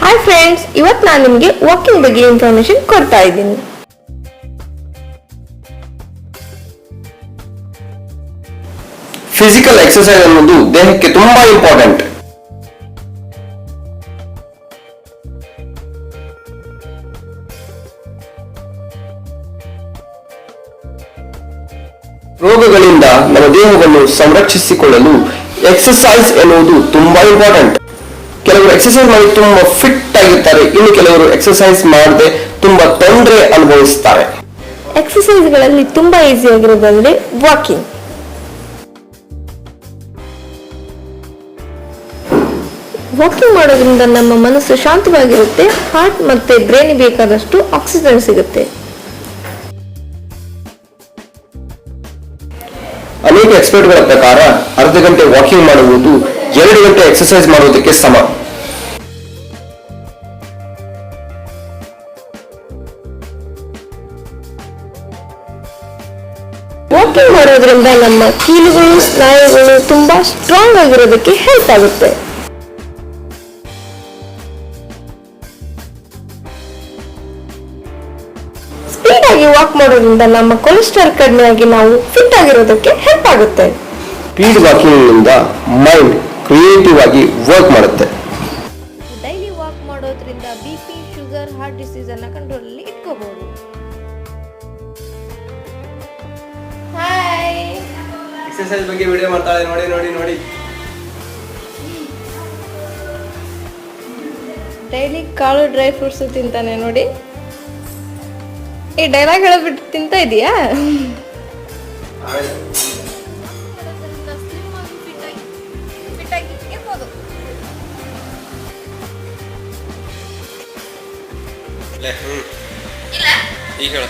Hi friends, ಇವತ್ತು ನಾನು ನಿಮಗೆ ವಾಕಿಂಗ್ ಬಗ್ಗೆ ಇನ್ಫಾರ್ಮೇಶನ್ ಕೊಡ್ತಾ ಇದ್ದೀನಿ. ಫಿಸಿಕಲ್ ಎಕ್ಸರ್ಸೈಸ್ ಅನ್ನೋದು ದೇಹಕ್ಕೆ ತುಂಬಾ ಇಂಪಾರ್ಟೆಂಟ್. ರೋಗಗಳಿಂದ ನಮ್ಮ ದೇಹವನ್ನು ಸಂರಕ್ಷಿಸಿಕೊಳ್ಳಲು ಎಕ್ಸರ್ಸೈಸ್ ಎನ್ನುವುದು ತುಂಬಾ ಇಂಪಾರ್ಟೆಂಟ್. ಕೆಲವರು ಎಕ್ಸರ್ಸೈಸ್ ಮಾಡಿ ತುಂಬಾ ಫಿಟ್ ಆಗಿರ್ತಾರೆ, ಇನ್ನು ಕೆಲವರು ಎಕ್ಸರ್ಸೈಸ್ ಮಾಡದೆ ತುಂಬಾ ತೊಂದರೆ ಅನುಭವಿಸುತ್ತಾರೆ. ಎಕ್ಸರ್ಸೈಸ್ಗಳಲ್ಲಿ ತುಂಬಾ ಈಸಿ ಆಗಿರೋದಂದ್ರೆ ವಾಕಿಂಗ್. ವಾಕಿಂಗ್ ಮಾಡೋದ್ರಿಂದ ನಮ್ಮ ಮನಸ್ಸು ಶಾಂತವಾಗಿರುತ್ತೆ, ಹಾರ್ಟ್ ಮತ್ತೆ ಬ್ರೈನ್ ಬೇಕಾದಷ್ಟು ಆಕ್ಸಿಜನ್ ಸಿಗುತ್ತೆ. ಅನೇಕ ಎಕ್ಸ್ಪರ್ಟ್ಗಳ ಪ್ರಕಾರ ಅರ್ಧ ಗಂಟೆ ವಾಕಿಂಗ್ ಮಾಡುವುದು 2 ಗಂಟೆ ಎಕ್ಸರ್ಸೈಸ್ ಮಾಡುವುದಕ್ಕೆ ಸಮ. ವಾಕಿಂಗ್ ಮಾಡೋದ್ರಿಂದ ನಮ್ಮ ಕೀಲುಗಳು, ಸ್ನಾಯುಗಳು ತುಂಬಾ ಸ್ಟ್ರಾಂಗ್ ಆಗಿರೋದಕ್ಕೆ ಹೆಲ್ಪ್ ಆಗುತ್ತೆ. ಸ್ಪೀಡ್ ಆಗಿ ವಾಕ್ ಮಾಡೋದ್ರಿಂದ ನಮ್ಮ ಕೊಲೆಸ್ಟ್ರಾಲ್ ಕಡಿಮೆ ಆಗಿ ನಾವು ಫಿಟ್ ಆಗಿರೋದಕ್ಕೆ ಹೆಲ್ಪ್ ಆಗುತ್ತೆ. ಸ್ಪೀಡ್ ವಾಕಿಂಗ್ ನಿಂದ ಮೈಂಡ್ ಕ್ರಿಯೇಟಿವ್ ಆಗಿ ವರ್ಕ್ ಮಾಡುತ್ತೆ. ಡೈಲಿ ವಾಕ್ ಮಾಡೋದ್ರಿಂದ ಬಿಪಿ, ಶುಗರ್, ಹಾರ್ಟ್ ಡಿಸೀಸ್ ಅನ್ನ ಕಂಟ್ರೋಲ್ ಅಲ್ಲಿ ಇಟ್ಕೋಬಹುದು. ಹಾಯ್, ಎಕ್ಸರ್ಸೈಸ್ ಬಗ್ಗೆ ವಿಡಿಯೋ ಮಾಡ್ತಾಳೆ, ನೋಡಿ ನೋಡಿ ನೋಡಿ. ಡೈಲಿ ಕಾಳು, ಡ್ರೈ ಫ್ರೂಟ್ಸ್ ತಿಂತಾನೆ ನೋಡಿ. ಈ ಡೈಲಾಗ್ ಹೇಳ್ಬಿಟ್ಟು ತಿಂತ ಇದೀಯಾ? ಈಗ ಹೇಳು.